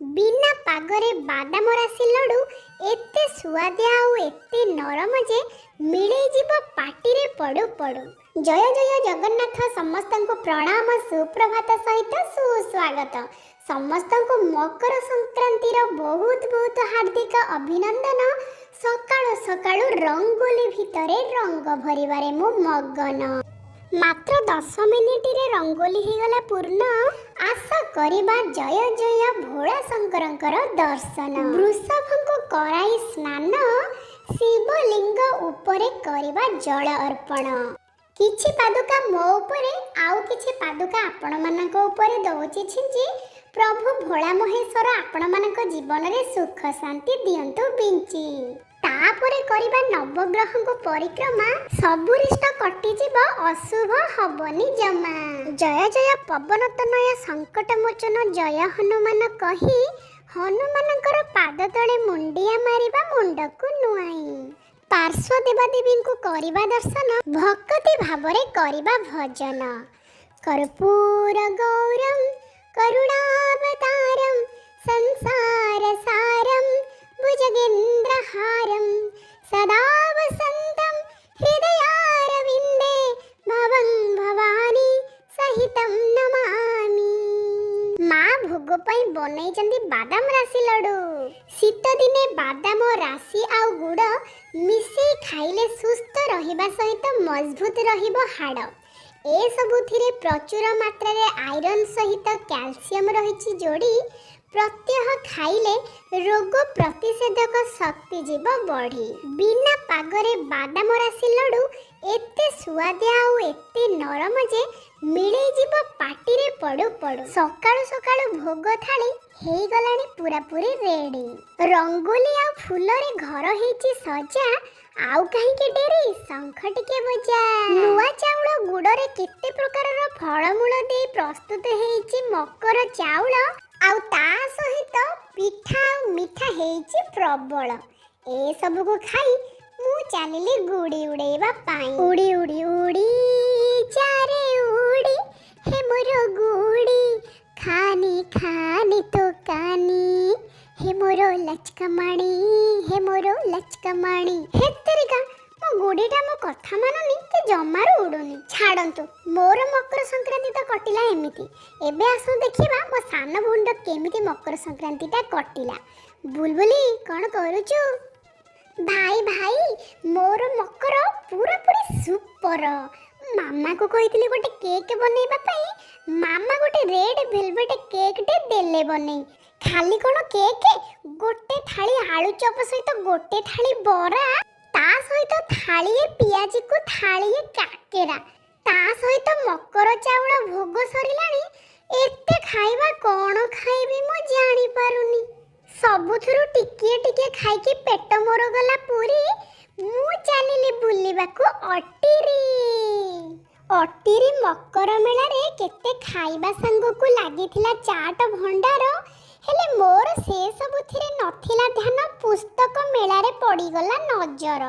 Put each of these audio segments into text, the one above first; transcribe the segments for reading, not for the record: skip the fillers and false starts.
बिना पागरे बादाम राशि लडू एते सुआदिया आउ एते नरम जे मिले जीव पाटी रे पड़ू पड़ू। जय जय जगन्नाथ। समस्त को प्रणाम सुप्रभात सहित सुस्वागत। समस्त को मकर संक्रांति बहुत बहुत हार्दिक अभिनंदन। सकाळु सकाळु रंगोली भितरे रंग भरिबारे मु मगन। मात्र 10 मिनिट रे रंगोली ही गला पूर्ण। आशा करिबा जय जय भोला शंकरंकर दर्शन। वृषभ को कराई स्नान शिवलिंग उपरे करिबा जल अर्पण। किछि पादुका मो उपरे आउ किछि पादुका आपण मानक उपरे दउछि छिंची। प्रभु भोला महेश्वर आपण मानक जीवन रे सुख शांति दियंतु बिंची। तापरे करिबा नवग्रह को परिक्रमा सबुरिष्ट कटि जीव अशुभ हबनी जमा। जय जय पवन तनय संकट मोचन जय हनुमान कही हनुमानकर पाद तले मुंडिया मारिबा मुंडकु नुआई। पार्श्व देवादेवी को करिबा दर्शन भक्ति भावरे करिबा भजन। कर्पूर गौरम करुणावतारम संसार सारम भुजगेन्द्रहारम सदा वसंतम हृदयारविंदे भवं भवानी सहितं नमामि। माँ भोग पई बनई चंदी बादाम राशि लडू। शीत दिने बादाम राशि आउ गुड़ मिसे खाइले सुस्थ रहिबा सहित मजबूत रहिबो हाड़। ए सबुथिरे प्रचुर मात्रा रे आयरन सहित कैल्शियम रहिछि जोड़ी। प्रत्यह खाइले रोग प्रतिषेधक शक्ति जीव बढ़ी। बिना पागरे बादाम राशि लडू एते सुआदिया आउ एते नरम जे मिले जीव पाटी रे पड़ू पड़ू। सकाळु सकाळु भोग थाली हेई गलानी पूरा पूरी रेडी। रंगोली आ फूल रे घर हेची सजा। आउ कहीं के डेरी शंख टिके बजा। नुआ चाउल गुड़ रे केते प्रकारर फळमूल दे प्रस्तुत हेची मकर चाउल। आउ ता सहित पिठा मिठा हेची प्रबल। ए सब को खाई मु चलिली गुड़ी उड़ेबा पाई। उड़ी उड़ी उड़ी चारे उड़ी हे मोर गुड़ी खानी खानी तो कानी हे मोर लचकमाणी हे मोर लचकमाणी। हे तेरिका मो गुड़ीटा मो कथा मानुनी ते जमारू उडुनी। छाड़ंतु मोर मकर संक्रांति तो कटिला एमिति। एबे आसु देखिबा मो सान भुंड केमिति मकर संक्रांति ता कटिला। बुलबुली कोन करूचु? भाई भाई मोर मकर पूरा पूरी सुपर। मामा को कहितली गोटे केक बनेबा पई। मामा गोटे रेड वेलवेट केक टे देले बने। खाली कोन केक गोटे थाली आलू चप सहित गोटे थाली बरा ता सहित थाली पियाजी को थाली काकेरा ता सहित मकर चाउल भोग सरिलानी। एते खाइबा कोन खाइबी मो जानि पारुनी। सबुथुरु टिकिए टिकिए खाई के पेट मोर गला पूरी। मु चलिली बुलिबा को अटिरी। अटिरी मकर मेला रे केते खाइबा संग को लागिथिला चाट भंडार। हेले मोर से सबुथिरे नथिला ध्यान पुस्तक मेला रे पड़ी गला नजर।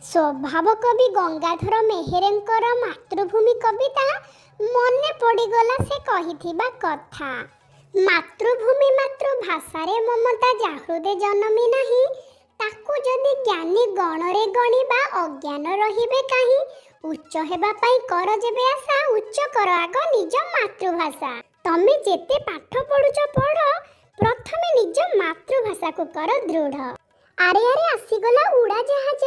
स्वभाव कवि गंगाधर मेहेरंकर मातृभूमि कविता मने पड़ी गला से कहिथिबा कथा। मातृभूमि मातृभाषा रे ममता जाहृदे जन्मी नाही। ताकू जदि ज्ञानी गणरे गणिबा अज्ञान रहिबे काहे। उच्च हेबा पई कर जेबे आशा उच्च कर आग निज मातृभाषा। तमे जेते पाठ पढुच पढ प्रथमे निज मातृभाषा को कर दृढ़। अरे अरे आसीगला उड़ा जहाज।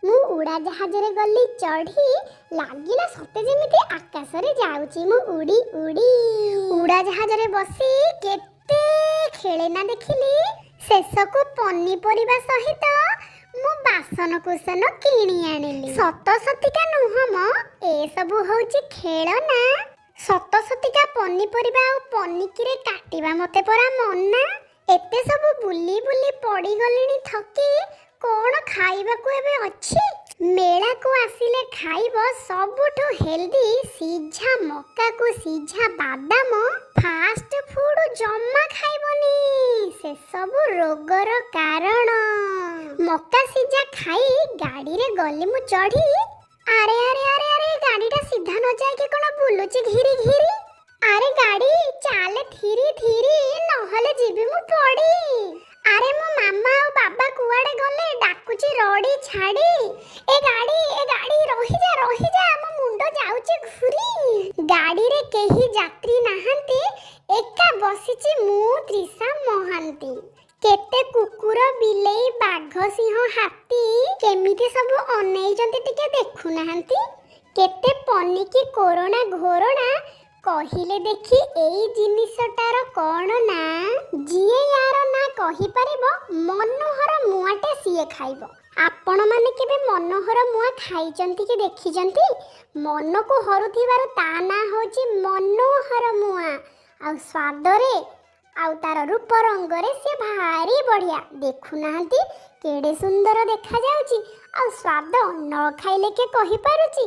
मु उड़ा जहाज रे गली चढ़ी लागिला सते जेमिति आकाश रे जाउची मु उड़ी उड़ी। उड़ा जहाज रे बसी केते खेलेना देखिली। शेष को पनीपरिबा सहित मु बासन कुसन किणी आनिली। सत सतिका नुहम ए सब होउची खेलना। सत सतिका पनीपरिबा आ पनिकिरे काटिबा मते परा मन्ना। एते सब बुली बुली पड़ी गलिनी थकी कोन खाइबा को एबे अछि। मेला को आसिले खाइब सबुठो हेल्दी सीझा मक्का को सीझा बादाम फास्ट फूड जम्मा खाइबनी। से सब रोगर कारण। मक्का सीझा खाई गाड़ी रे गली मु चढ़ी। अरे अरे अरे अरे गाड़ीटा सीधा न जाए के कोन बुलुची घिरी घिरी। अरे गाड़ी चाले धीरे धीरे नहले जीबी मु ଛାଡ଼ି ଏ ଗାଡ଼ି ରହିଯା ଆମ ମୁଣ୍ଡ ଯାଉଛି ଘୁରି। ଗାଡ଼ିରେ କେହି ଯାତ୍ରୀ ନାହାନ୍ତି, ଏକା ବସିଛି ମୁଁ ତ୍ରିଷା ମହାନ୍ତି। କେତେ କୁକୁର ବିଲେଇ ବାଘ ସିଂହ ହାତୀ କେମିତି ସବୁ ଅନେଇଛନ୍ତି ଟିକେ ଦେଖୁନାହାନ୍ତି। କେତେ ପନିକି କୋରଣା ଘୋରଣା କହିଲେ ଦେଖି ଏଇ ଜିନିଷଟାର କ'ଣ ନା? ଯିଏ ୟାର ନା କହିପାରିବ ମନୋହର ମୁଆଁଟେ ସିଏ ଖାଇବ। ଆପଣମାନେ କେବେ ମନୋହର ମୁଆଁ ଖାଇଛନ୍ତି କି ଦେଖିଛନ୍ତି? ମନକୁ ହରୁଥିବାରୁ ତା ନାଁ ହେଉଛି ମନୋହର ମୁଆଁ। ଆଉ ସ୍ୱାଦରେ ଆଉ ତାର ରୂପ ରଙ୍ଗରେ ସେ ଭାରି ବଢ଼ିଆ। ଦେଖୁନାହାନ୍ତି କେଡ଼େ ସୁନ୍ଦର ଦେଖାଯାଉଛି। ଆଉ ସ୍ୱାଦ ନ ଖାଇଲେ କିଏ କହିପାରୁଛି?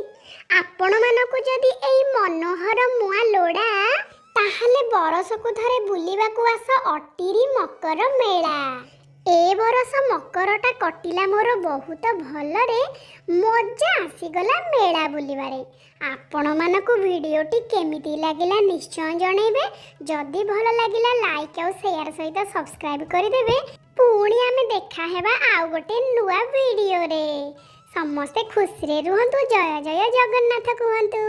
ଆପଣମାନଙ୍କୁ ଯଦି ଏଇ ମନୋହର ମୁଆଁ ଲୋଡ଼ା, ତାହେଲେ ବର୍ଷକୁ ଥରେ ବୁଲିବାକୁ ଆସ ଅଟିରି ମକର ମେଳା। ଏ ବର୍ଷ ମକରଟା କଟିଲା ମୋର ବହୁତ ଭଲରେ, ମଜା ଆସିଗଲା ମେଳା ବୁଲିବାରେ। ଆପଣମାନଙ୍କୁ ଭିଡ଼ିଓଟି କେମିତି ଲାଗିଲା ନିଶ୍ଚୟ ଜଣେଇବେ। ଯଦି ଭଲ ଲାଗିଲା ଲାଇକ୍ ଆଉ ସେୟାର ସହିତ ସବସ୍କ୍ରାଇବ୍ କରିଦେବେ। ପୁଣି ଆମେ ଦେଖା ହେବା ଆଉ ଗୋଟେ ନୂଆ ଭିଡ଼ିଓରେ। ସମସ୍ତେ ଖୁସିରେ ରୁହନ୍ତୁ। ଜୟ ଜୟ ଜଗନ୍ନାଥ କୁହନ୍ତୁ।